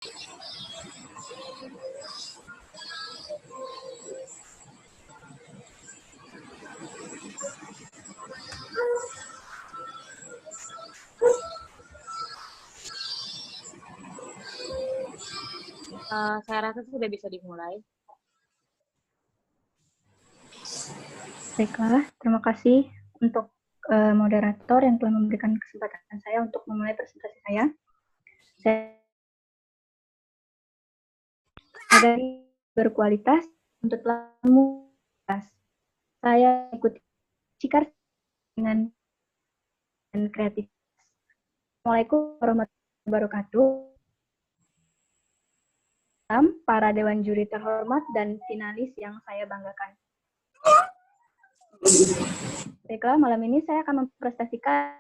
Saya rasa sudah bisa dimulai. Baiklah, terima kasih untuk moderator yang telah memberikan kesempatan saya untuk memulai presentasi saya. Agar berkualitas untuk telah saya ikuti cikar dengan kreatif. Assalamualaikum warahmatullahi wabarakatuh. Para dewan juri terhormat dan finalis yang saya banggakan. Baiklah, malam ini saya akan mempresentasikan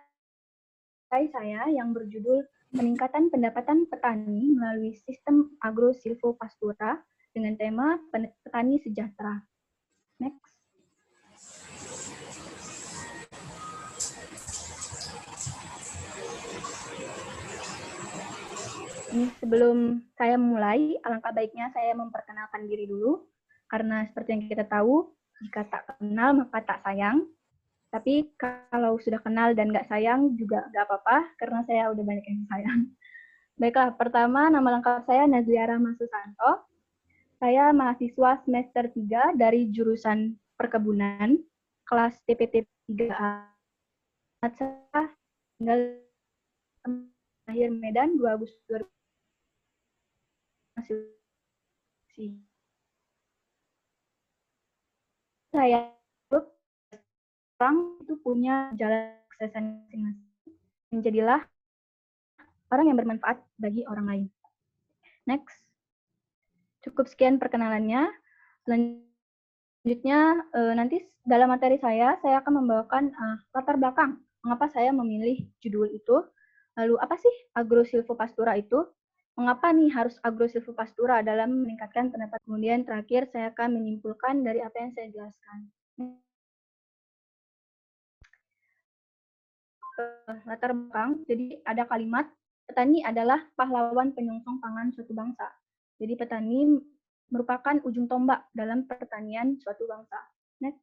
saya yang berjudul Peningkatan Pendapatan Petani melalui Sistem Agro-Silvopastura dengan tema Petani Sejahtera. Next. Ini sebelum saya mulai, alangkah baiknya saya memperkenalkan diri dulu, karena seperti yang kita tahu, jika tak kenal maka tak sayang. Tapi kalau sudah kenal dan nggak sayang juga nggak apa-apa, karena saya udah banyak yang sayang. Baiklah, pertama nama lengkap saya Nazliara Masusanto. Saya mahasiswa semester 3 dari jurusan perkebunan, kelas TPT 3A. Saya tinggal lahir Medan 2 Agustus 2000. Saya orang itu punya jalan kesuksesan masing-masing. Menjadilah orang yang bermanfaat bagi orang lain. Next. Cukup sekian perkenalannya. Selanjutnya, nanti dalam materi saya akan membawakan latar belakang mengapa saya memilih judul itu. Lalu apa sih agrosilvopastura itu? Mengapa nih harus agrosilvopastura dalam meningkatkan pendapatan? Kemudian terakhir saya akan menyimpulkan dari apa yang saya jelaskan. Latar belakang, jadi ada kalimat petani adalah pahlawan penyongsong pangan suatu bangsa. Jadi petani merupakan ujung tombak dalam pertanian suatu bangsa. Next.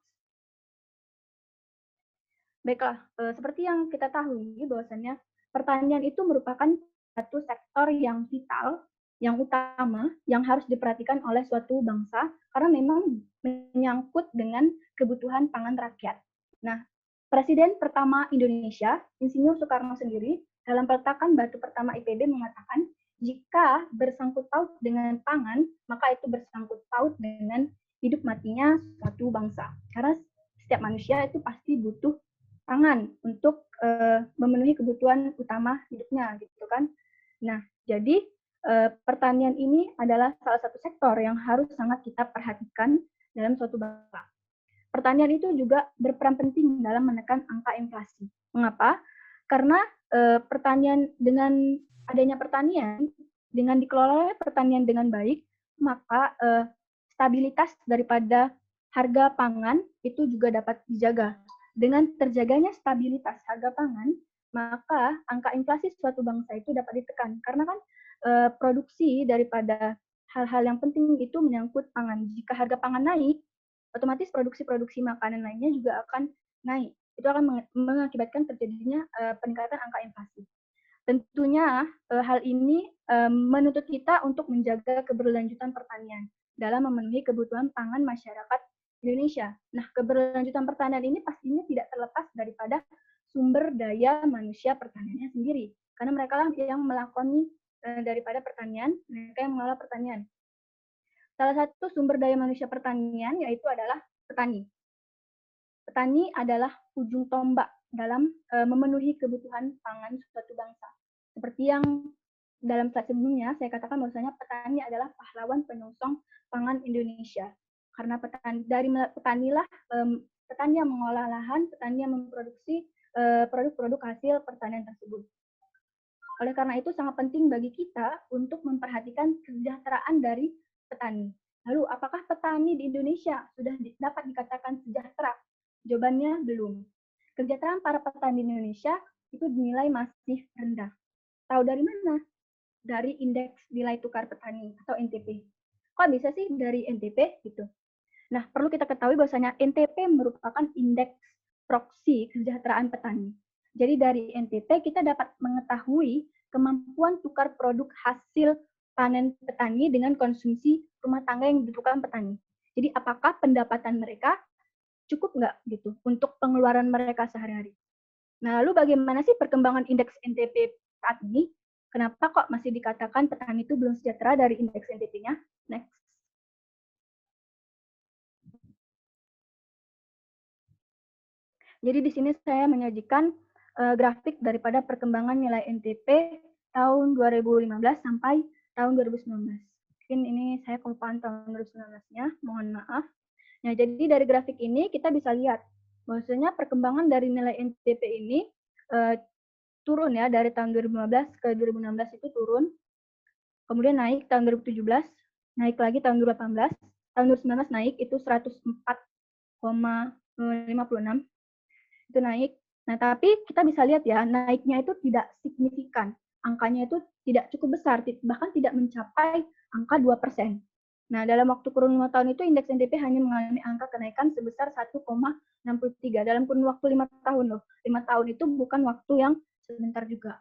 Baiklah, seperti yang kita tahu bahwasannya pertanian itu merupakan satu sektor yang vital, yang utama, yang harus diperhatikan oleh suatu bangsa karena memang menyangkut dengan kebutuhan pangan rakyat. Nah, Presiden pertama Indonesia, Insinyur Soekarno sendiri, dalam peletakan batu pertama IPB mengatakan, jika bersangkut paut dengan pangan, maka itu bersangkut paut dengan hidup matinya suatu bangsa. Karena setiap manusia itu pasti butuh pangan untuk memenuhi kebutuhan utama hidupnya, gitu kan. Nah, jadi pertanian ini adalah salah satu sektor yang harus sangat kita perhatikan dalam suatu bangsa. Pertanian itu juga berperan penting dalam menekan angka inflasi. Mengapa? Karena pertanian dengan adanya pertanian, dengan dikelola pertanian dengan baik, maka stabilitas daripada harga pangan itu juga dapat dijaga. Dengan terjaganya stabilitas harga pangan, maka angka inflasi suatu bangsa itu dapat ditekan. Karena kan produksi daripada hal-hal yang penting itu menyangkut pangan. Jika harga pangan naik, otomatis produksi-produksi makanan lainnya juga akan naik. Itu akan mengakibatkan terjadinya peningkatan angka inflasi. Tentunya hal ini menuntut kita untuk menjaga keberlanjutan pertanian dalam memenuhi kebutuhan pangan masyarakat Indonesia. Nah, keberlanjutan pertanian ini pastinya tidak terlepas daripada sumber daya manusia pertaniannya sendiri. Karena mereka lah yang melakoni daripada pertanian, mereka yang mengelola pertanian. Salah satu sumber daya manusia pertanian yaitu adalah petani. Petani adalah ujung tombak dalam memenuhi kebutuhan pangan suatu bangsa. Seperti yang dalam slide sebelumnya saya katakan bahwasanya petani adalah pahlawan penyongsong pangan Indonesia. Karena dari petanilah petani yang mengolah lahan, petani yang memproduksi produk-produk hasil pertanian tersebut. Oleh karena itu sangat penting bagi kita untuk memperhatikan kesejahteraan dari petani. Lalu, apakah petani di Indonesia sudah dapat dikatakan sejahtera? Jawabannya belum. Kesejahteraan para petani di Indonesia itu dinilai masih rendah. Tahu dari mana? dari indeks nilai tukar petani atau NTP. Kok bisa sih dari NTP gitu? Nah, perlu kita ketahui bahwasanya NTP merupakan indeks proksi kesejahteraan petani. Jadi dari NTP kita dapat mengetahui kemampuan tukar produk hasil panen petani dengan konsumsi rumah tangga yang dibutuhkan petani. Jadi apakah pendapatan mereka cukup nggak gitu untuk pengeluaran mereka sehari-hari. Nah, lalu bagaimana sih perkembangan indeks NTP saat ini? Kenapa kok masih dikatakan petani itu belum sejahtera dari indeks NTP-nya? Next. Jadi di sini saya menyajikan grafik daripada perkembangan nilai NTP tahun 2015 sampai tahun 2019. Mungkin ini saya kelupaan tahun 2019-nya, mohon maaf. Nah, jadi dari grafik ini kita bisa lihat bahwasanya perkembangan dari nilai NTP ini turun ya, dari tahun 2015 ke 2016 itu turun, kemudian naik tahun 2017, naik lagi tahun 2018, tahun 2019 naik itu 104,56 itu naik. Nah, tapi kita bisa lihat ya, naiknya itu tidak signifikan. Angkanya itu tidak cukup besar, bahkan tidak mencapai angka 2%. Nah, dalam waktu kurun 5 tahun itu indeks NTP hanya mengalami angka kenaikan sebesar 1,63 dalam kurun waktu 5 tahun loh. 5 tahun itu bukan waktu yang sebentar juga.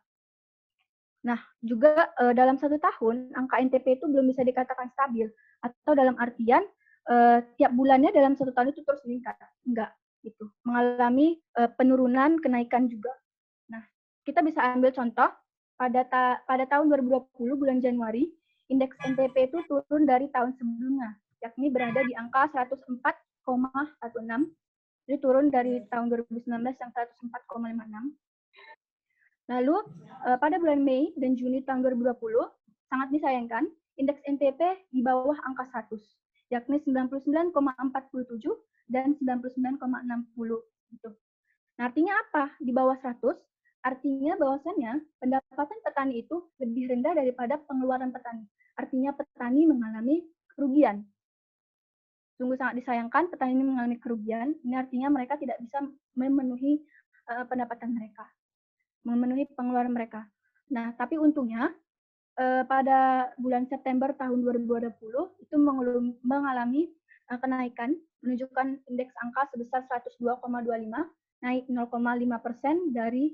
Nah, juga dalam 1 tahun angka NTP itu belum bisa dikatakan stabil atau dalam artian tiap bulannya dalam 1 tahun itu terus meningkat. Enggak, gitu. Mengalami penurunan kenaikan juga. Nah, kita bisa ambil contoh pada tahun 2020 bulan Januari, indeks NTP itu turun dari tahun sebelumnya, yakni berada di angka 104,16. Jadi turun dari tahun 2019 yang 104,56. Lalu pada bulan Mei dan Juni tahun 2020 sangat disayangkan indeks NTP di bawah angka 100, yakni 99,47 dan 99,60 gitu. Nah, artinya apa? Di bawah 100 artinya bahwasannya pendapatan petani itu lebih rendah daripada pengeluaran petani. Artinya petani mengalami kerugian. Sungguh sangat disayangkan petani ini mengalami kerugian. Ini artinya mereka tidak bisa memenuhi pendapatan mereka, memenuhi pengeluaran mereka. Nah, tapi untungnya pada bulan September tahun 2020 itu mengalami kenaikan, menunjukkan indeks angka sebesar 102,25, naik 0,5% dari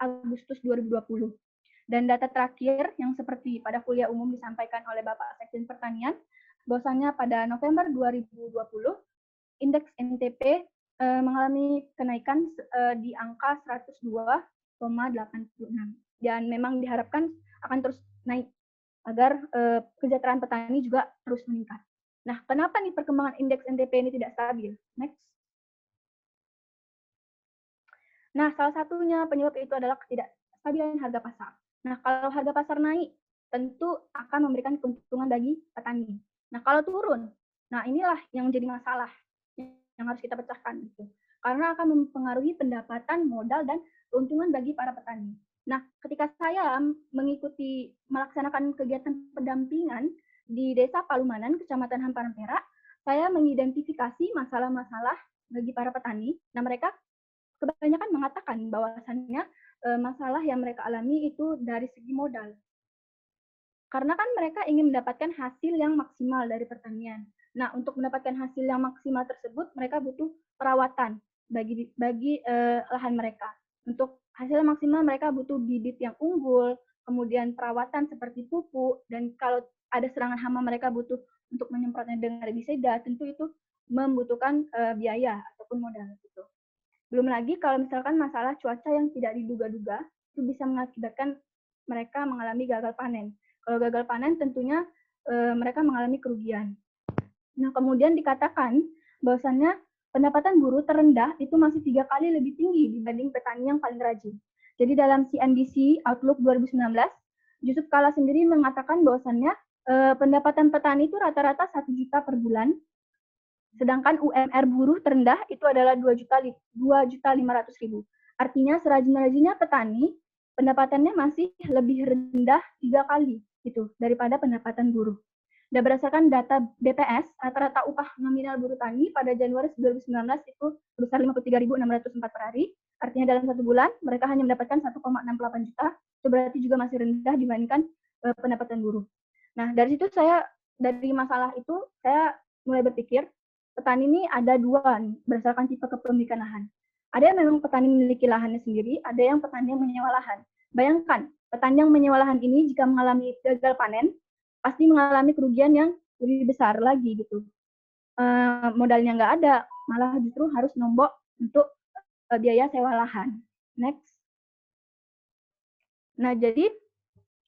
Agustus 2020. Dan data terakhir yang seperti pada kuliah umum disampaikan oleh Bapak Sekjen Pertanian, bahwasanya pada November 2020 indeks NTP mengalami kenaikan di angka 102,86 dan memang diharapkan akan terus naik agar kesejahteraan petani juga terus meningkat. Nah, kenapa nih perkembangan indeks NTP ini tidak stabil? Next. Nah, salah satunya penyebab itu adalah ketidakstabilan harga pasar. Nah, kalau harga pasar naik, tentu akan memberikan keuntungan bagi petani. Nah, kalau turun, nah inilah yang menjadi masalah yang harus kita pecahkan gitu. Karena akan mempengaruhi pendapatan, modal, dan keuntungan bagi para petani. Nah, ketika saya melaksanakan kegiatan pendampingan di Desa Palumanan, Kecamatan Hamparan Perak, saya mengidentifikasi masalah-masalah bagi para petani. Nah, mereka kebanyakan mengatakan bahwasannya masalah yang mereka alami itu dari segi modal. Karena kan mereka ingin mendapatkan hasil yang maksimal dari pertanian. Nah, untuk mendapatkan hasil yang maksimal tersebut, mereka butuh perawatan bagi lahan mereka. Untuk hasil maksimal, mereka butuh bibit yang unggul, kemudian perawatan seperti pupuk, dan kalau ada serangan hama, mereka butuh untuk menyemprotnya dengan herbisida. Tentu itu membutuhkan biaya ataupun modal gitu. Belum lagi kalau misalkan masalah cuaca yang tidak diduga-duga, itu bisa mengakibatkan mereka mengalami gagal panen. Kalau gagal panen tentunya mereka mengalami kerugian. Nah, kemudian dikatakan bahwasannya pendapatan buruh terendah itu masih 3 kali lebih tinggi dibanding petani yang paling rajin. Jadi dalam CNBC Outlook 2019, Yusuf Kala sendiri mengatakan bahwasannya pendapatan petani itu rata-rata 1 juta per bulan, sedangkan UMR buruh terendah itu adalah 2.500.000. Artinya serajin-rajinnya petani, pendapatannya masih lebih rendah 3 kali gitu daripada pendapatan buruh. Dan berdasarkan data BPS, rata-rata upah nominal buruh tani pada Januari 2019 itu sebesar 53.604 per hari. Artinya dalam 1 bulan mereka hanya mendapatkan 1,68 juta, itu berarti juga masih rendah dibandingkan pendapatan buruh. Nah, dari situ dari masalah itu saya mulai berpikir, petani ini ada 2 nih, berdasarkan tipe kepemilikan lahan. Ada yang memang petani memiliki lahannya sendiri, ada yang petani yang menyewa lahan. Bayangkan, petani yang menyewa lahan ini jika mengalami gagal panen, pasti mengalami kerugian yang lebih besar lagi gitu. Modalnya nggak ada, malah justru harus nombok untuk biaya sewa lahan. Next. Nah, jadi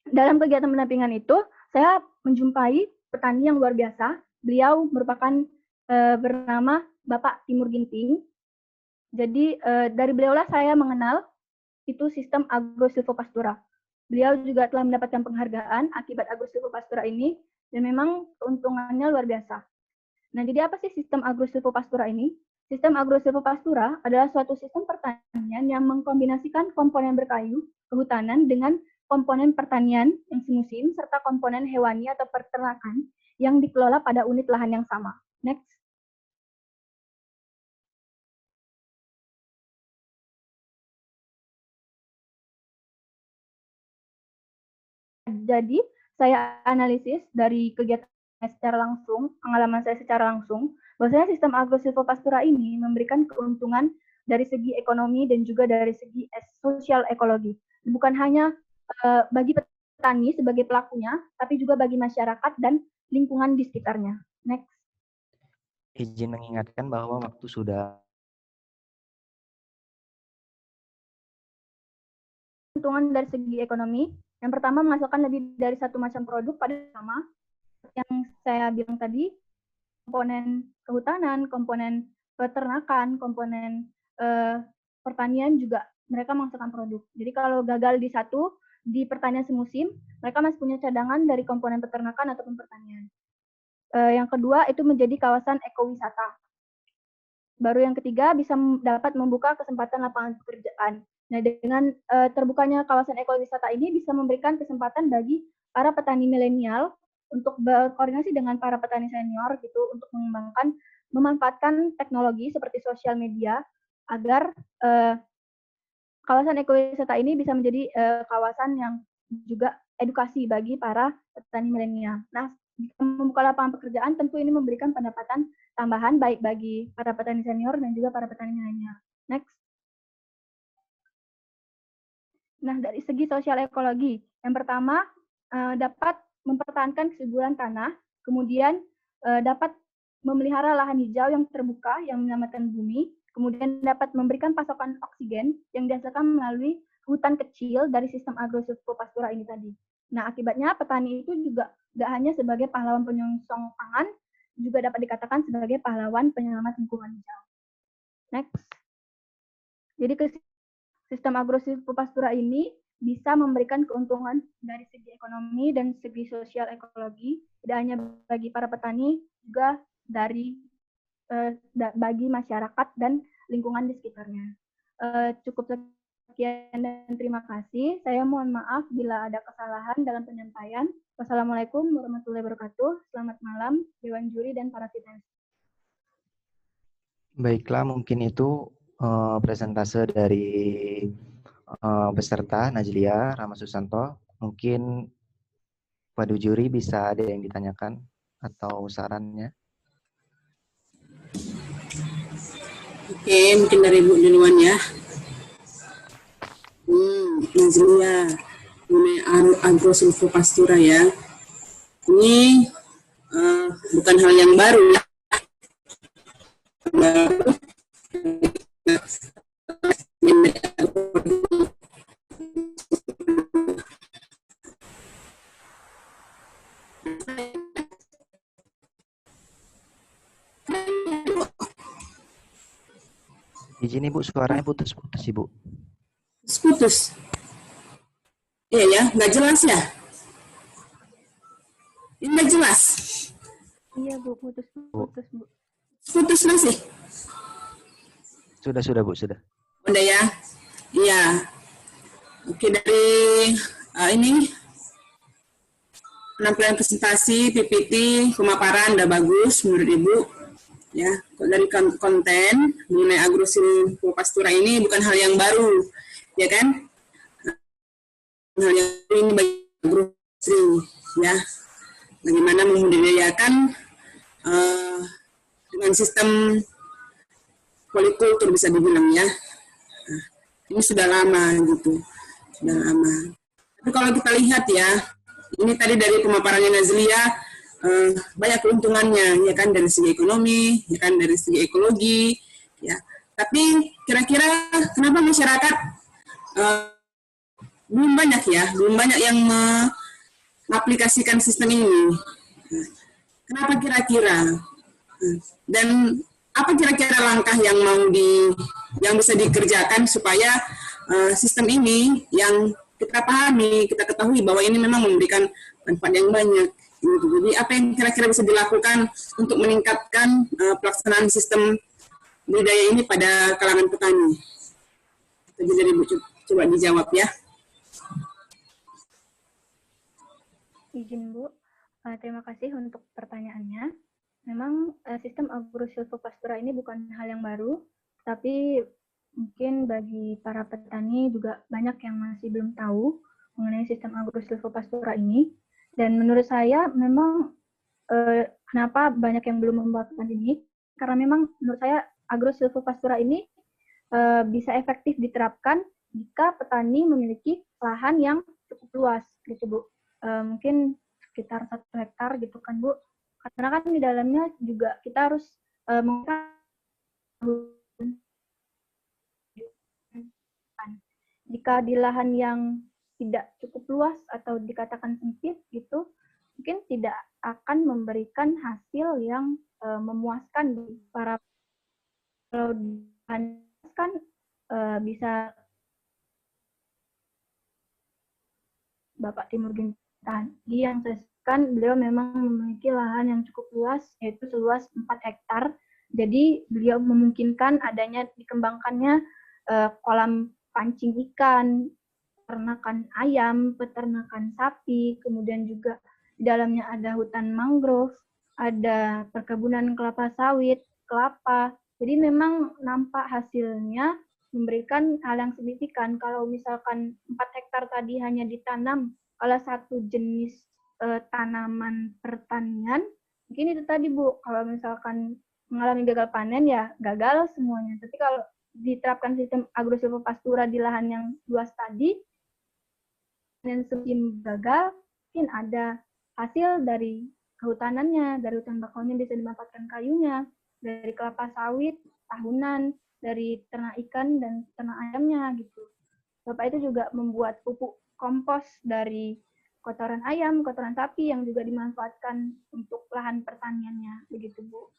dalam kegiatan pendampingan itu, saya menjumpai petani yang luar biasa. Beliau merupakan bernama Bapak Timur Ginting. Jadi dari beliaulah saya mengenal itu sistem agrosilvopastura. Beliau juga telah mendapatkan penghargaan akibat agrosilvopastura ini, dan memang keuntungannya luar biasa. Nah, jadi apa sih sistem agrosilvopastura ini? Sistem agrosilvopastura adalah suatu sistem pertanian yang mengkombinasikan komponen berkayu, kehutanan, dengan komponen pertanian yang semusim, serta komponen hewani atau peternakan yang dikelola pada unit lahan yang sama. Next. Jadi, saya analisis dari kegiatan secara langsung, pengalaman saya secara langsung, bahwasanya sistem agrosilvopastura ini memberikan keuntungan dari segi ekonomi dan juga dari segi sosial ekologi. Bukan hanya bagi petani sebagai pelakunya, tapi juga bagi masyarakat dan lingkungan di sekitarnya. Next. Izin mengingatkan bahwa waktu sudah. Keuntungan dari segi ekonomi, yang pertama menghasilkan lebih dari 1 macam produk pada sama. Yang saya bilang tadi, komponen kehutanan, komponen peternakan, komponen pertanian juga mereka menghasilkan produk. Jadi kalau gagal di pertanian semusim, mereka masih punya cadangan dari komponen peternakan ataupun pertanian. Yang kedua itu menjadi kawasan ekowisata. Baru yang ketiga bisa dapat membuka kesempatan lapangan pekerjaan. Nah, dengan terbukanya kawasan ekowisata ini bisa memberikan kesempatan bagi para petani milenial untuk berkoordinasi dengan para petani senior gitu untuk memanfaatkan teknologi seperti sosial media agar kawasan ekowisata ini bisa menjadi kawasan yang juga edukasi bagi para petani milenial. Nah, membuka lapangan pekerjaan tentu ini memberikan pendapatan tambahan baik bagi para petani senior dan juga para petani milenial. Next. Nah, dari segi sosial ekologi, yang pertama dapat mempertahankan kesuburan tanah, kemudian dapat memelihara lahan hijau yang terbuka yang menyelamatkan bumi, kemudian dapat memberikan pasokan oksigen yang dihasilkan melalui hutan kecil dari sistem agrosilvopastura ini tadi. Nah, akibatnya petani itu juga tidak hanya sebagai pahlawan penyongsong pangan, juga dapat dikatakan sebagai pahlawan penyelamat lingkungan hijau. Next. Jadi sistem agrosilvopastura ini bisa memberikan keuntungan dari segi ekonomi dan segi sosial ekologi, tidak hanya bagi para petani, juga bagi masyarakat dan lingkungan di sekitarnya. Cukup sekian dan terima kasih. Saya mohon maaf bila ada kesalahan dalam penyampaian. Wassalamualaikum warahmatullahi wabarakatuh. Selamat malam, Dewan Juri dan para finalis. Baiklah, mungkin itu presentase dari peserta Najlia Rama Susanto. Mungkin Pak Juri bisa ada yang ditanyakan atau sarannya. Oke, mungkin dari Ibu duluan ya. Najlia, mengenai agrosilvopastura ya. Ini bukan hal yang baru ya. Izin Ibu, suaranya putus-putus Ibu. Putus. Iya ya, nggak jelas ya? Ini nggak jelas. Iya Bu, putus Bu. Putus masih? Sudah Bu, sudah. Udah ya? Iya. Oke, dari ini penampilan presentasi, PPT, pemaparan udah bagus menurut Ibu. Ya, dari konten mengenai agrosilvopastura ini bukan hal yang baru, ya kan? Hal yang baru ini bagi agrosilvi, ya. Bagaimana membudidayakan dengan sistem polikultur bisa dibilang ya. Nah, ini sudah lama gitu, sudah lama. Tapi kalau kita lihat ya, ini tadi dari pemaparannya Nazlia, banyak keuntungannya, ya kan, dari segi ekonomi, ya kan, dari segi ekologi, ya. Tapi kira-kira kenapa masyarakat belum banyak yang mengaplikasikan sistem ini? Kenapa kira-kira? Dan apa kira-kira langkah yang bisa dikerjakan supaya sistem ini yang kita pahami, kita ketahui bahwa ini memang memberikan manfaat yang banyak. Jadi apa yang kira-kira bisa dilakukan untuk meningkatkan pelaksanaan sistem budidaya ini pada kalangan petani? Jadi Bu, coba dijawab ya. Izin Bu, terima kasih untuk pertanyaannya. Memang sistem agrosilvopastura ini bukan hal yang baru, tapi mungkin bagi para petani juga banyak yang masih belum tahu mengenai sistem agrosilvopastura ini. Dan menurut saya memang kenapa banyak yang belum melakukan ini, karena memang menurut saya agrosilvopastura ini bisa efektif diterapkan jika petani memiliki lahan yang cukup luas, gitu Bu. Mungkin sekitar 1 hektar gitu kan Bu. Karena kan di dalamnya juga kita harus jika di lahan yang tidak cukup luas atau dikatakan sempit gitu, mungkin tidak akan memberikan hasil yang memuaskan bagi para. Kalau kan bisa Bapak Timur Gintani yang kan beliau memang memiliki lahan yang cukup luas, yaitu seluas 4 hektar. Jadi beliau memungkinkan adanya dikembangkannya kolam pancing ikan, peternakan ayam, peternakan sapi, kemudian juga di dalamnya ada hutan mangrove, ada perkebunan kelapa sawit, kelapa. Jadi memang nampak hasilnya memberikan hal yang signifikan. Kalau misalkan 4 hektar tadi hanya ditanam oleh satu jenis tanaman pertanian, mungkin itu tadi Bu, kalau misalkan mengalami gagal panen ya gagal semuanya. Tapi kalau diterapkan sistem agrosilvopastura di lahan yang luas tadi, dan sebelum gagal, mungkin ada hasil dari kehutanannya, dari hutan bakalnya bisa dimanfaatkan kayunya, dari kelapa sawit tahunan, dari ternak ikan dan ternak ayamnya gitu. Bapak itu juga membuat pupuk kompos dari kotoran ayam, kotoran sapi yang juga dimanfaatkan untuk lahan pertaniannya, begitu Bu.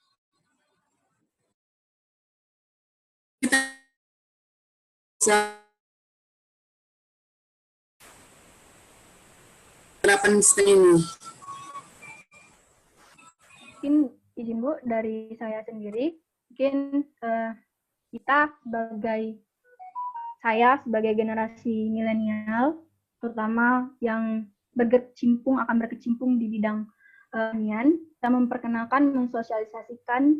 Kita bisa penerapan sistem ini. Mungkin izin Bu dari saya sendiri, mungkin kita sebagai generasi milenial, terutama yang akan berkecimpung di bidang pertanian, kita memperkenalkan, mensosialisasikan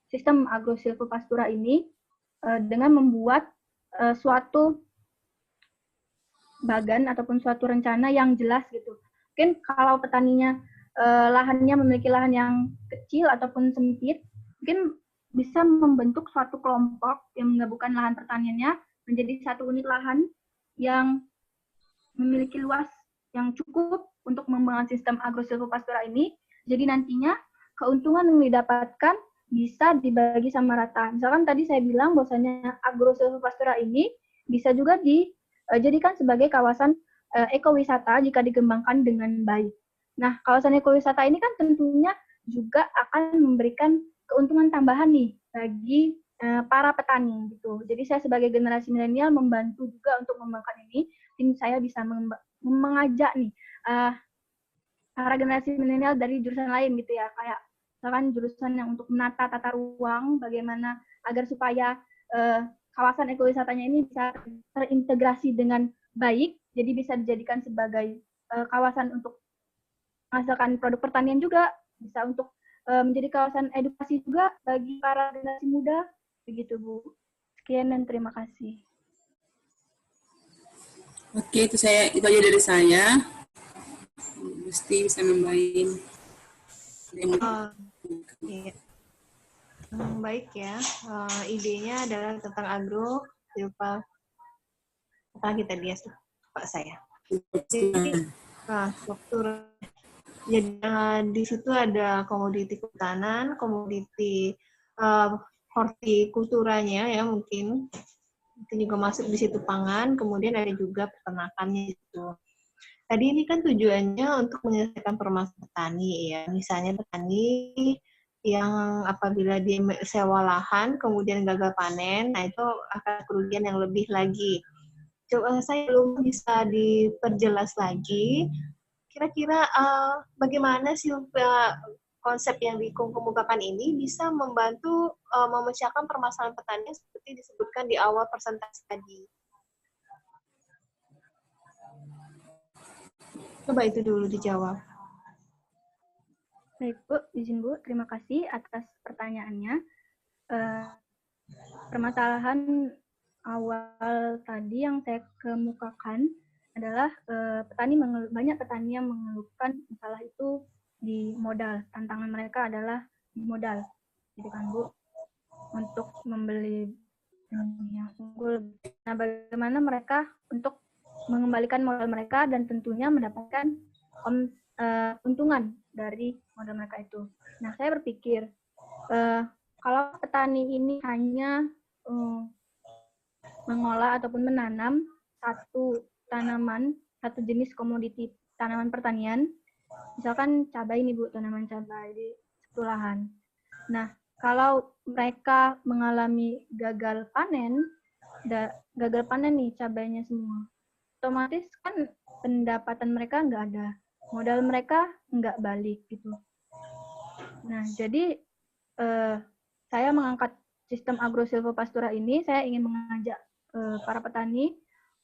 sistem agrosilvopastura ini dengan membuat suatu bagan ataupun suatu rencana yang jelas gitu. Mungkin kalau petaninya lahannya memiliki lahan yang kecil ataupun sempit, mungkin bisa membentuk suatu kelompok yang menggabungkan lahan pertaniannya menjadi satu unit lahan yang memiliki luas yang cukup untuk mengembangkan sistem agrosilvopastura ini. Jadi nantinya keuntungan yang didapatkan bisa dibagi sama rata. Misalkan tadi saya bilang bahwasanya agrosilvopastura ini bisa juga dijadikan sebagai kawasan ekowisata jika dikembangkan dengan baik. Nah, kawasan ekowisata ini kan tentunya juga akan memberikan keuntungan tambahan nih bagi para petani gitu. Jadi saya sebagai generasi milenial membantu juga untuk mengembangkan ini. Tim saya bisa mengajak nih para generasi milenial dari jurusan lain gitu ya, kayak misalkan jurusan yang untuk menata tata ruang, bagaimana agar supaya kawasan ekowisatanya ini bisa terintegrasi dengan baik, jadi bisa dijadikan sebagai kawasan untuk menghasilkan produk pertanian juga, bisa untuk menjadi kawasan edukasi juga bagi para generasi muda. Begitu Bu. Sekian dan terima kasih. Oke, itu aja dari saya. Mesti bisa nambahin. Iya. Baik ya, idenya adalah tentang agro silva kita dia Pak saya. Jadi struktur. Jadi di situ ada komoditi kehutanan, komoditi hortikulturanya ya mungkin juga masuk di situ pangan, kemudian ada juga peternakannya itu. Tadi ini kan tujuannya untuk menyelesaikan permasalahan petani ya, misalnya petani yang apabila dia sewa lahan kemudian gagal panen, nah itu akan kerugian yang lebih lagi. Coba saya belum bisa diperjelas lagi. Kira-kira bagaimana sih konsep yang dikemukakan ini bisa membantu memecahkan permasalahan petani seperti disebutkan di awal presentasi tadi. Coba itu dulu dijawab. Baik Bu, izin Bu, terima kasih atas pertanyaannya. Permasalahan awal tadi yang saya kemukakan adalah banyak petani yang mengeluhkan masalah itu di modal. Tantangan mereka adalah di modal, gitu kan Bu, untuk membeli yang unggul. Nah, bagaimana mereka untuk mengembalikan modal mereka dan tentunya mendapatkan untungan dari modal mereka itu. Nah, saya berpikir kalau petani ini hanya mengolah ataupun menanam satu jenis komoditi tanaman pertanian, misalkan cabai nih Bu, tanaman cabai di satu lahan. Nah, kalau mereka mengalami gagal panen nih cabainya semua, otomatis kan pendapatan mereka nggak ada, modal mereka nggak balik gitu. Nah, jadi saya mengangkat sistem agrosilvopastura ini, saya ingin mengajak para petani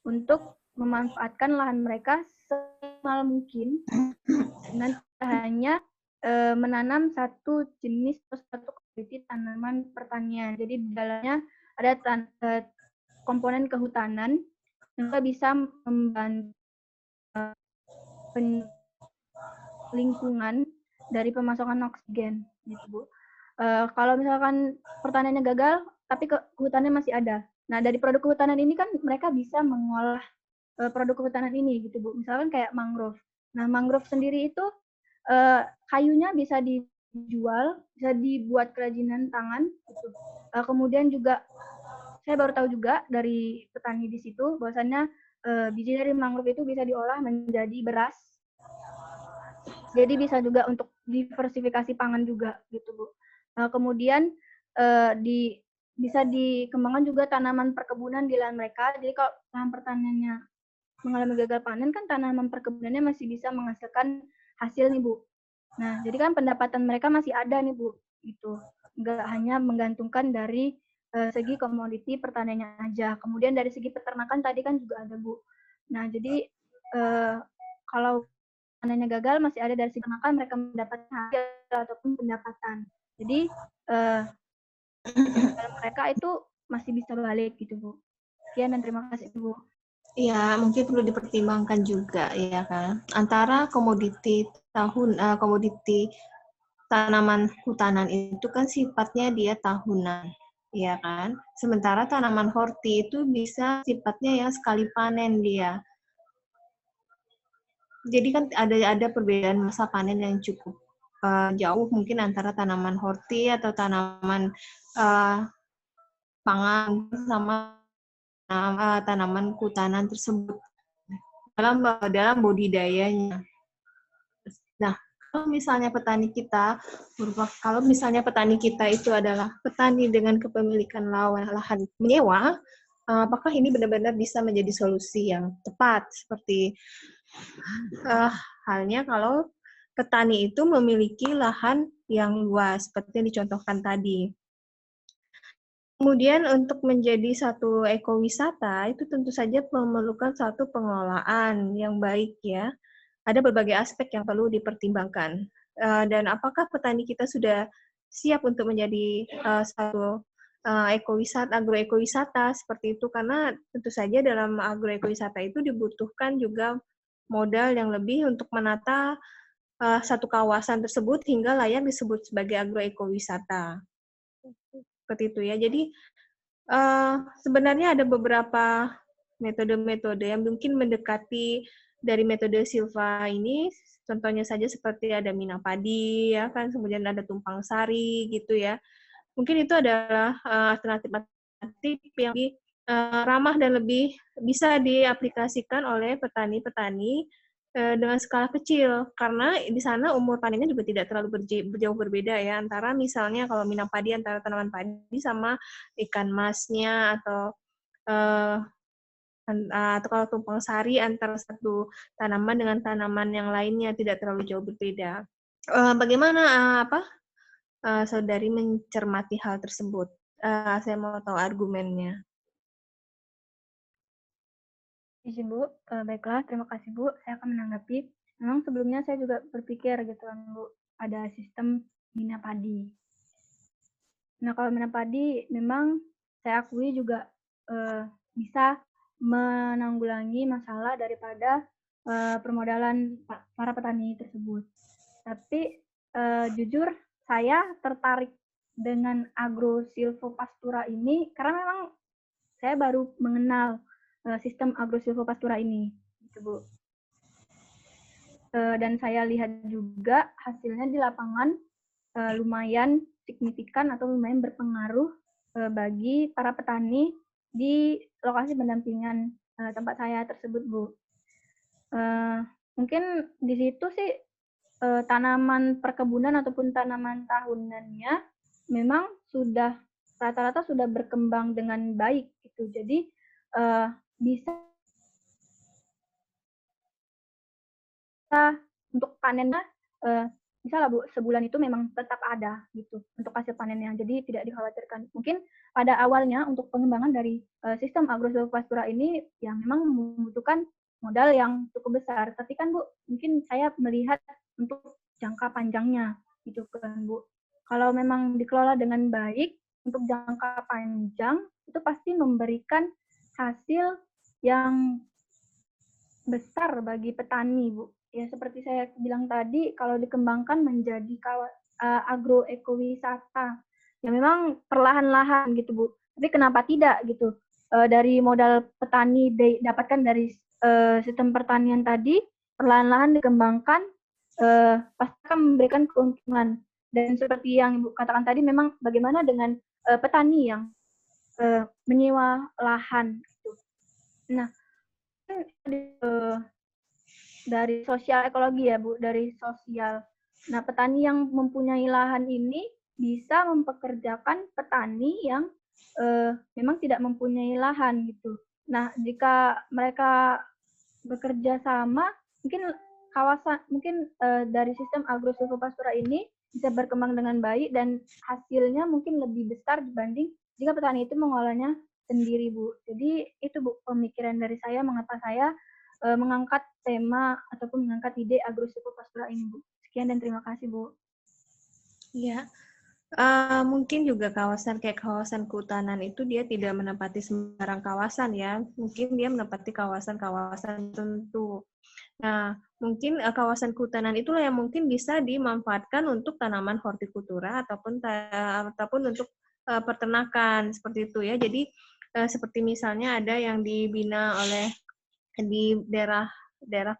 untuk memanfaatkan lahan mereka semaksimal mungkin dengan hanya menanam satu jenis atau satu komoditi tanaman pertanian. Jadi di dalamnya ada komponen kehutanan yang bisa membantu lingkungan dari pemasukan oksigen, gitu Bu. Kalau misalkan pertaniannya gagal, tapi kehutanannya masih ada. Nah, dari produk kehutanan ini kan mereka bisa mengolah produk kehutanan ini, gitu Bu. Misalkan kayak mangrove. Nah, mangrove sendiri itu kayunya bisa dijual, bisa dibuat kerajinan tangan, gitu. Kemudian juga saya baru tahu juga dari petani di situ bahwasannya biji dari mangrove itu bisa diolah menjadi beras. Jadi bisa juga untuk diversifikasi pangan juga, gitu Bu. Kemudian bisa dikembangkan juga tanaman perkebunan di lahan mereka. Jadi kalau lahan pertaniannya mengalami gagal panen, kan tanaman perkebunannya masih bisa menghasilkan hasil nih Bu. Nah, jadi kan pendapatan mereka masih ada nih Bu, gitu. Nggak hanya menggantungkan dari segi komoditi pertaniannya aja. Kemudian dari segi peternakan tadi kan juga ada Bu. Nah, jadi kalau panennya gagal masih ada dari segi peternakan mereka mendapatkan hasil ataupun pendapatan. Jadi mereka itu masih bisa balik gitu Bu. Sekian dan terima kasih Bu. Iya, mungkin perlu dipertimbangkan juga ya kan antara komoditi tanaman hutanan itu kan sifatnya dia tahunan, ya kan. Sementara tanaman horti itu bisa sifatnya yang sekali panen dia. Jadi kan ada perbedaan masa panen yang cukup jauh mungkin antara tanaman horti atau tanaman pangan sama tanaman hutanan tersebut dalam budidayanya. Nah, kalau misalnya petani kita itu adalah petani dengan kepemilikan lahan menyewa, apakah ini benar-benar bisa menjadi solusi yang tepat? Seperti halnya kalau petani itu memiliki lahan yang luas, seperti yang dicontohkan tadi. Kemudian untuk menjadi satu ekowisata itu tentu saja memerlukan satu pengelolaan yang baik ya. Ada berbagai aspek yang perlu dipertimbangkan. dan apakah petani kita sudah siap untuk menjadi satu agroekowisata seperti itu, karena tentu saja dalam agroekowisata itu dibutuhkan juga modal yang lebih untuk menata satu kawasan tersebut hingga layak disebut sebagai agroekowisata. Seperti itu ya. Jadi sebenarnya ada beberapa metode-metode yang mungkin mendekati dari metode Silva ini, contohnya saja seperti ada minang padi, ya kan, kemudian ada tumpang sari gitu ya. Mungkin itu adalah alternatif yang lebih ramah dan lebih bisa diaplikasikan oleh petani-petani dengan skala kecil, karena di sana umur panennya juga tidak terlalu jauh berbeda ya, antara misalnya kalau minang padi antara tanaman padi sama ikan masnya, atau kalau tumpang sari antara satu tanaman dengan tanaman yang lainnya tidak terlalu jauh berbeda. Bagaimana saudari mencermati hal tersebut? Saya mau tahu argumennya. Izin Bu, baiklah, terima kasih Bu. Saya akan menanggapi. Memang sebelumnya saya juga berpikir gitu kan Bu, ada sistem mina padi. Nah kalau mina padi memang saya akui juga bisa menanggulangi masalah daripada permodalan para petani tersebut. Tapi jujur saya tertarik dengan agro silvopastura ini karena memang saya baru mengenal sistem agro silvopastura ini, gitu Bu. Dan saya lihat juga hasilnya di lapangan lumayan signifikan atau lumayan berpengaruh bagi para petani di lokasi pendampingan tempat saya tersebut, Bu. Mungkin di situ sih tanaman perkebunan ataupun tanaman tahunannya memang sudah rata-rata sudah berkembang dengan baik gitu. Jadi bisa untuk panennya bisa lah Bu, sebulan itu memang tetap ada gitu untuk hasil panennya. Jadi tidak dikhawatirkan. Mungkin pada awalnya untuk pengembangan dari sistem agrosilvopastura ini ya memang membutuhkan modal yang cukup besar. Tapi kan Bu, mungkin saya melihat untuk jangka panjangnya gitu kan Bu. Kalau memang dikelola dengan baik untuk jangka panjang itu pasti memberikan hasil yang besar bagi petani, Bu. Ya seperti saya bilang tadi, kalau dikembangkan menjadi agroekowisata, ya memang perlahan-lahan gitu, Bu. Tapi kenapa tidak gitu? Dari modal petani dapatkan dari sistem pertanian tadi, perlahan-lahan dikembangkan, pasti akan memberikan keuntungan. Dan seperti yang Ibu katakan tadi, memang bagaimana dengan petani yang menyewa lahan. Gitu. Nah, dari sosial ekologi ya Bu, dari sosial. Nah, petani yang mempunyai lahan ini bisa mempekerjakan petani yang memang tidak mempunyai lahan gitu. Nah, jika mereka bekerja sama, mungkin dari sistem agrosilvopastura ini bisa berkembang dengan baik dan hasilnya mungkin lebih besar dibanding jika petani itu mengolahnya sendiri, Bu. Jadi itu Bu pemikiran dari saya mengapa saya mengangkat tema ataupun mengangkat ide agrosilvopastura ini, Bu. Sekian dan terima kasih, Bu. Ya, mungkin juga kawasan kehutanan itu dia tidak menempati sembarang kawasan ya. Mungkin dia menempati kawasan-kawasan tertentu. Nah, mungkin kawasan kehutanan itulah yang mungkin bisa dimanfaatkan untuk tanaman hortikultura ataupun untuk peternakan seperti itu ya. Jadi seperti misalnya ada yang dibina di daerah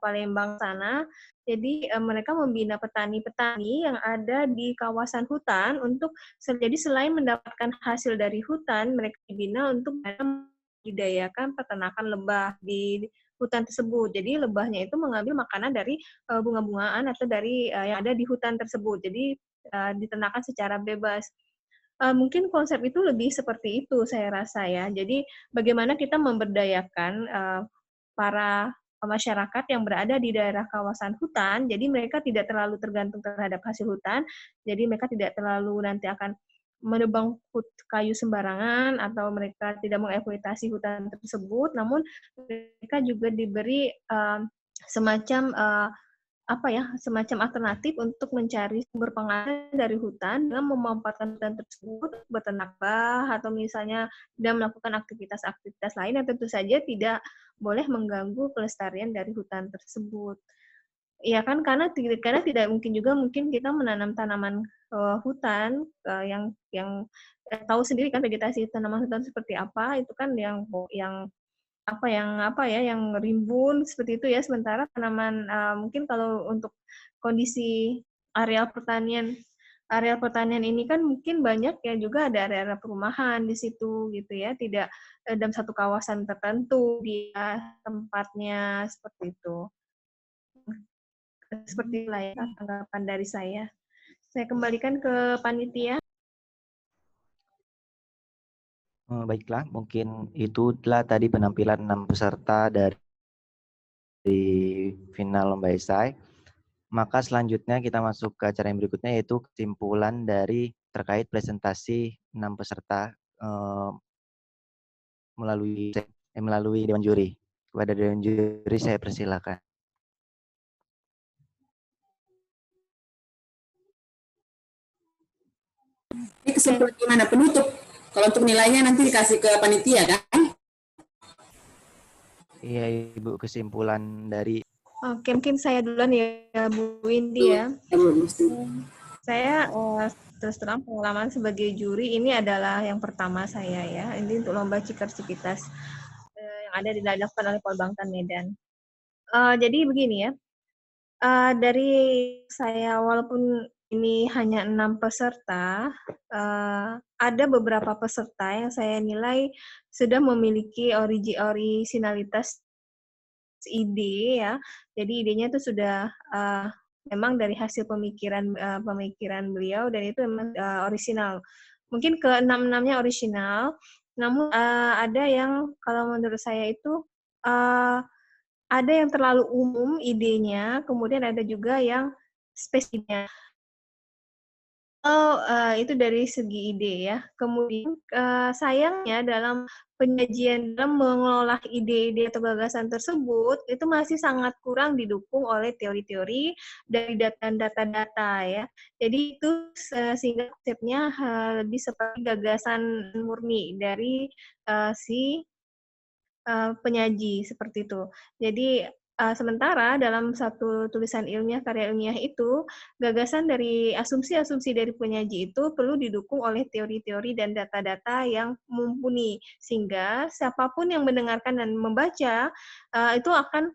Palembang sana. Jadi mereka membina petani-petani yang ada di kawasan hutan untuk jadi selain mendapatkan hasil dari hutan, mereka dibina untuk membudidayakan peternakan lebah di hutan tersebut. Jadi lebahnya itu mengambil makanan dari bunga-bungaan atau dari yang ada di hutan tersebut. Jadi diternakan secara bebas. Mungkin konsep itu lebih seperti itu saya rasa ya. Jadi bagaimana kita memberdayakan para masyarakat yang berada di daerah kawasan hutan, jadi mereka tidak terlalu tergantung terhadap hasil hutan, jadi mereka tidak terlalu nanti akan menebang kayu sembarangan atau mereka tidak mengeksploitasi hutan tersebut, namun mereka juga diberi semacam semacam alternatif untuk mencari sumber penghasilan dari hutan dengan memanfaatkan hutan tersebut untuk beternak atau misalnya dan melakukan aktivitas-aktivitas lain yang tentu saja tidak boleh mengganggu pelestarian dari hutan tersebut. Ya kan, karena tidak mungkin kita menanam tanaman hutan yang tahu sendiri kan vegetasi tanaman hutan seperti apa, itu kan yang yang rimbun seperti itu ya, sementara tanaman mungkin kalau untuk kondisi areal pertanian ini kan mungkin banyak ya, juga ada area perumahan di situ gitu ya, tidak dalam satu kawasan tertentu dia tempatnya seperti itu. Seperti itulah ya tanggapan dari saya. Saya kembalikan ke panitia. Baiklah, mungkin itulah tadi penampilan 6 peserta dari final lomba esai. Maka selanjutnya kita masuk ke acara yang berikutnya, yaitu kesimpulan dari terkait presentasi 6 peserta melalui Dewan Juri. Kepada Dewan Juri saya persilakan. Ini kesimpulan gimana? Penutup. Kalau untuk nilainya nanti dikasih ke panitia kan? Iya Ibu, kesimpulan dari... Oke, mungkin saya duluan ya Bu Windy ya. Saya terus terang pengalaman sebagai juri ini adalah yang pertama saya ya. Ini untuk lomba Cikar-Cikitas yang ada dilakukan oleh Polbangtan Medan. Jadi begini ya, dari saya walaupun ini hanya 6 peserta, ada beberapa peserta yang saya nilai sudah memiliki originalitas ide ya. Jadi idenya itu sudah memang dari hasil pemikiran beliau, dan itu memang orisinal. Mungkin ke-6-6-nya orisinal, namun ada yang kalau menurut saya itu ada yang terlalu umum idenya, kemudian ada juga yang spesifiknya. Itu dari segi ide ya. Kemudian sayangnya dalam penyajian, dalam mengelola ide-ide atau gagasan tersebut, itu masih sangat kurang didukung oleh teori-teori dari data-data ya. Jadi itu sehingga konsepnya lebih seperti gagasan murni dari si penyaji seperti itu. Jadi sementara dalam satu tulisan ilmiah, karya ilmiah itu, gagasan dari asumsi-asumsi dari penyaji itu perlu didukung oleh teori-teori dan data-data yang mumpuni, sehingga siapapun yang mendengarkan dan membaca itu akan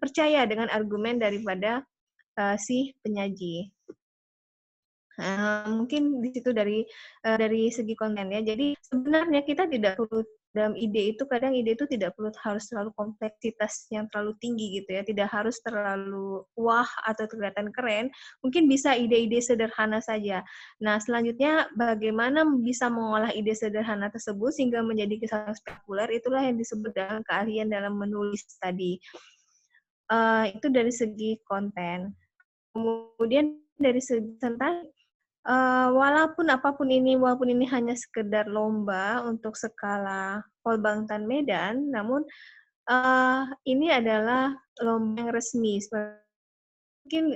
percaya dengan argumen daripada si penyaji. Mungkin di situ dari segi konten ya. Jadi sebenarnya kita tidak perlu dalam ide itu, kadang ide itu tidak perlu harus terlalu kompleksitas yang terlalu tinggi gitu ya, tidak harus terlalu wah atau kelihatan keren, mungkin bisa ide-ide sederhana saja. Nah, selanjutnya bagaimana bisa mengolah ide sederhana tersebut sehingga menjadi kesan spektakuler, itulah yang disebut dengan keahlian dalam menulis tadi. Itu dari segi konten. Kemudian dari segi tentang walaupun ini hanya sekedar lomba untuk skala Polbangtan Medan, namun ini adalah lomba yang resmi. Mungkin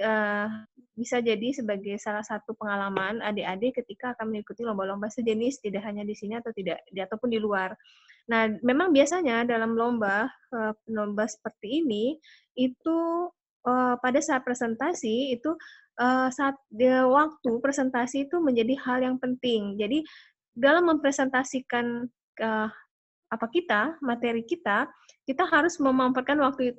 bisa jadi sebagai salah satu pengalaman adik-adik ketika akan mengikuti lomba-lomba sejenis, tidak hanya di sini ataupun di luar. Nah, memang biasanya dalam lomba seperti ini itu pada saat presentasi itu waktu presentasi itu menjadi hal yang penting. Jadi dalam mempresentasikan materi kita harus memanfaatkan waktu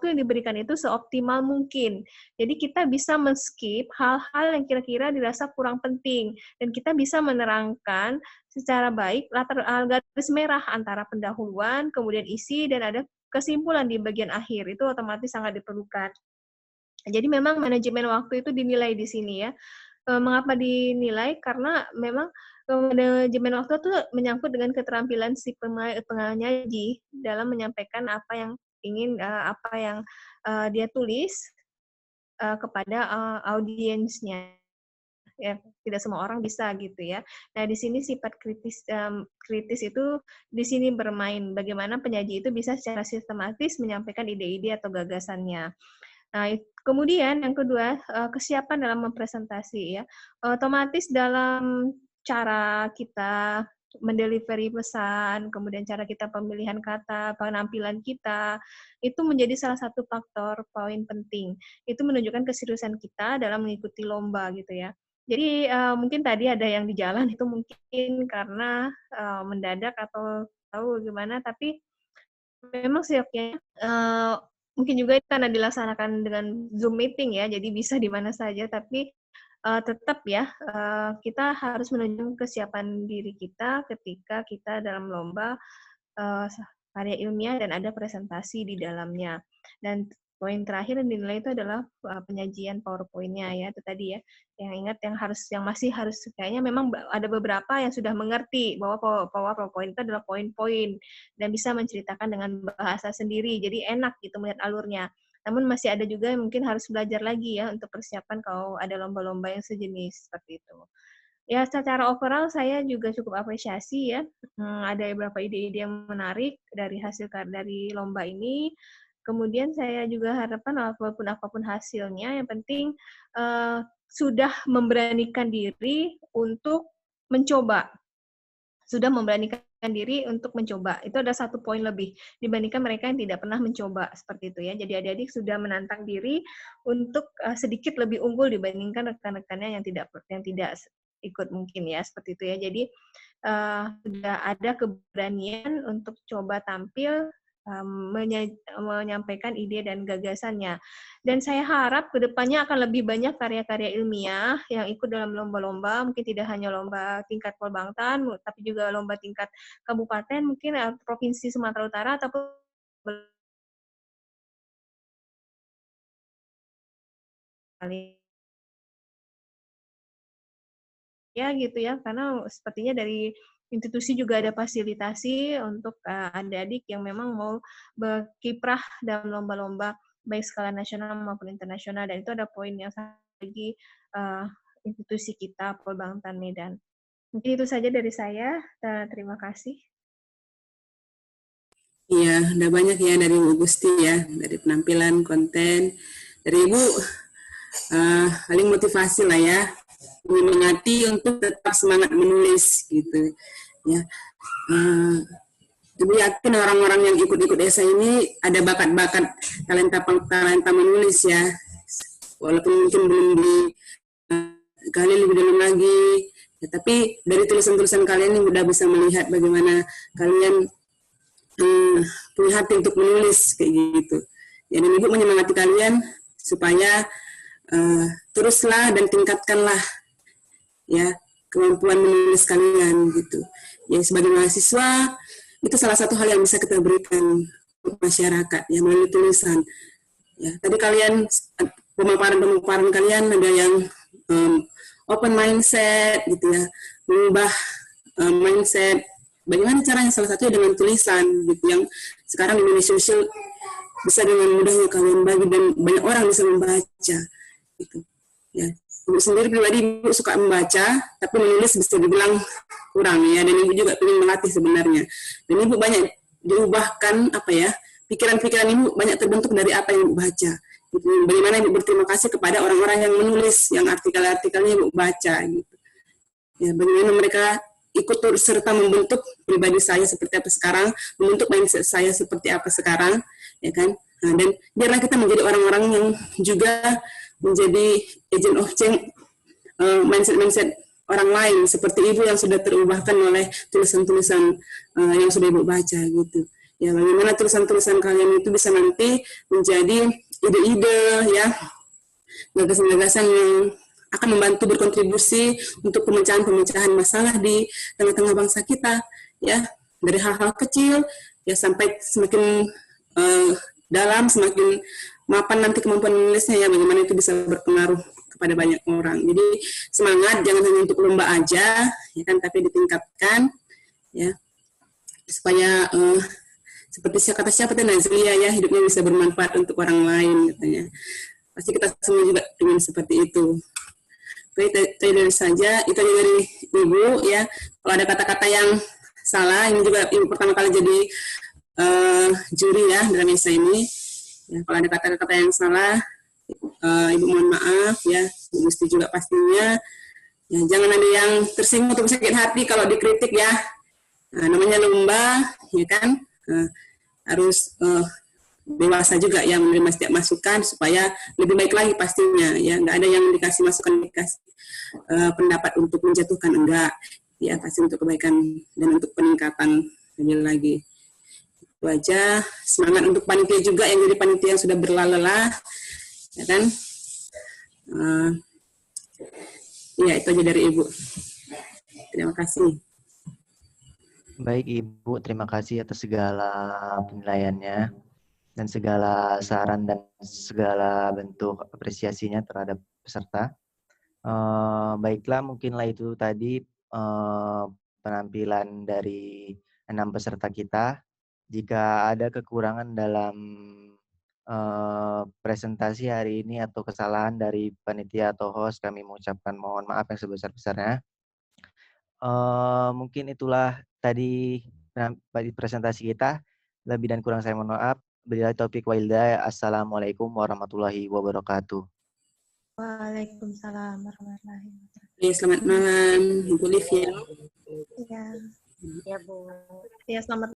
yang diberikan itu seoptimal mungkin. Jadi kita bisa men-skip hal-hal yang kira-kira dirasa kurang penting, dan kita bisa menerangkan secara baik garis merah antara pendahuluan, kemudian isi, dan ada kesimpulan di bagian akhir. Itu otomatis sangat diperlukan. Jadi memang manajemen waktu itu dinilai di sini ya. Mengapa dinilai? Karena memang manajemen waktu itu menyangkut dengan keterampilan si penyaji dalam menyampaikan apa yang dia tulis kepada audiensnya. Ya, tidak semua orang bisa gitu ya. Nah, di sini sifat kritis itu di sini bermain. Bagaimana penyaji itu bisa secara sistematis menyampaikan ide-ide atau gagasannya. Nah, kemudian yang kedua, kesiapan dalam mempresentasi ya. Otomatis dalam cara kita mendelivery pesan, kemudian cara kita pemilihan kata, penampilan kita, itu menjadi salah satu faktor poin penting. Itu menunjukkan keseriusan kita dalam mengikuti lomba gitu ya. Jadi mungkin tadi ada yang di jalan itu mungkin karena mendadak atau tahu gimana, tapi memang siapnya mungkin juga karena dilaksanakan dengan Zoom meeting ya, jadi bisa di mana saja, tapi tetap ya, kita harus menunjukkan kesiapan diri kita ketika kita dalam lomba karya ilmiah dan ada presentasi di dalamnya. Dan poin terakhir yang dinilai itu adalah penyajian PowerPoint-nya ya, itu tadi ya. Yang ingat yang masih harus kayaknya memang ada beberapa yang sudah mengerti bahwa PowerPoint itu adalah poin-poin dan bisa menceritakan dengan bahasa sendiri. Jadi enak gitu melihat alurnya. Namun masih ada juga yang mungkin harus belajar lagi ya untuk persiapan kalau ada lomba-lomba yang sejenis seperti itu. Ya, secara overall saya juga cukup apresiasi ya. Ada beberapa ide-ide yang menarik dari hasil dari lomba ini. Kemudian saya juga harapkan walaupun apapun hasilnya, yang penting sudah memberanikan diri untuk mencoba. Sudah memberanikan diri untuk mencoba. Itu ada satu poin lebih dibandingkan mereka yang tidak pernah mencoba seperti itu ya. Jadi adik-adik sudah menantang diri untuk sedikit lebih unggul dibandingkan rekan-rekannya yang tidak ikut mungkin ya seperti itu ya. Jadi sudah ada keberanian untuk coba tampil menyampaikan ide dan gagasannya. Dan saya harap kedepannya akan lebih banyak karya-karya ilmiah yang ikut dalam lomba-lomba, mungkin tidak hanya lomba tingkat Polbangtan, tapi juga lomba tingkat kabupaten, mungkin Provinsi Sumatera Utara, ataupun ya gitu ya, karena sepertinya dari institusi juga ada fasilitasi untuk adik-adik yang memang mau berkiprah dalam lomba-lomba baik skala nasional maupun internasional, dan itu ada poin yang lagi institusi kita Polbangtan Medan. Mungkin itu saja dari saya. Terima kasih. Iya, udah banyak ya dari Bu Gusti ya, dari penampilan, konten, dari Ibu paling motivasi lah ya, menyemangati untuk tetap semangat menulis gitu ya. Ibu yakin orang-orang yang ikut-ikut desa ini ada bakat-bakat talenta menulis ya, walaupun mungkin belum gali lebih dalam lagi ya, tapi dari tulisan-tulisan kalian ini udah bisa melihat bagaimana kalian punya hati untuk menulis kayak gitu ya. Dan Ibu menyemangati kalian supaya teruslah dan tingkatkanlah ya kemampuan menulis kalian gitu ya. Sebagai mahasiswa itu salah satu hal yang bisa kita berikan untuk masyarakat ya melalui tulisan ya. Tadi kalian pemaparan kalian ada yang open mindset gitu ya, mengubah mindset. Bagaimana caranya? Salah satunya dengan tulisan gitu, yang sekarang di media sosial bisa dengan mudahnya kalian bagi dan banyak orang bisa membaca gitu ya. Ibu sendiri pribadi Ibu suka membaca, tapi menulis bisa dibilang kurang ya, dan Ibu juga ingin melatih sebenarnya. Dan Ibu banyak diubahkan apa ya, pikiran-pikiran Ibu banyak terbentuk dari apa yang Ibu baca gitu. Bagaimana Ibu berterima kasih kepada orang-orang yang menulis, yang artikel-artikelnya Ibu baca gitu ya. Bagaimana mereka ikut serta membentuk pribadi saya seperti apa sekarang, membentuk mindset saya seperti apa sekarang, ya kan? Nah, dan biarlah kita menjadi orang-orang yang juga menjadi agent of change mindset orang lain, seperti Ibu yang sudah terubahkan oleh tulisan-tulisan yang sudah Ibu baca gitu. Ya, bagaimana tulisan-tulisan kalian itu bisa nanti menjadi ide-ide ya, gagasan-gagasan yang akan membantu berkontribusi untuk pemecahan-pemecahan masalah di tengah-tengah bangsa kita ya, dari hal-hal kecil ya sampai semakin dalam, semakin mapan nanti kemampuan menulisnya ya, bagaimana itu bisa berpengaruh kepada banyak orang. Jadi semangat, jangan hanya untuk lomba aja ya kan, tapi ditingkatkan ya supaya seperti kata siapa tuh Nazlia ya, hidupnya bisa bermanfaat untuk orang lain katanya. Pasti kita semua juga ingin seperti itu. Oke, itu dari saja, itu dari Ibu ya. Kalau ada kata-kata yang salah, ini juga Ibu pertama kali jadi juri ya dalam essay ini. Ya, kalau ada kata-kata yang salah, Ibu mohon maaf ya, Bu Gusti juga pastinya. Ya, jangan ada yang tersinggung atau sakit hati kalau dikritik ya. Namanya lomba, ya kan, harus dewasa juga ya menerima setiap masukan supaya lebih baik lagi pastinya ya. Nggak ada yang dikasih masukan, dikasih pendapat untuk menjatuhkan, enggak ya, pasti untuk kebaikan dan untuk peningkatan lebih lagi. Itu aja. Semangat untuk panitia juga yang jadi panitia yang sudah berlalah, ya kan. Ya itu aja dari Ibu. Terima kasih. Baik Ibu, terima kasih atas segala penilaiannya dan segala saran dan segala bentuk apresiasinya terhadap peserta. Baiklah, mungkinlah itu tadi penampilan dari 6 peserta kita. Jika ada kekurangan dalam presentasi hari ini atau kesalahan dari panitia atau host, kami mengucapkan mohon maaf yang sebesar-besarnya. Mungkin itulah tadi presentasi kita. Lebih dan kurang saya mohon maaf. Billahi taufiq wal hidayah. Assalamualaikum warahmatullahi wabarakatuh. Waalaikumsalam warahmatullahi wabarakatuh. Ya, selamat malam, Ibu Livia. Iya. Ya, Bu. Ya, selamat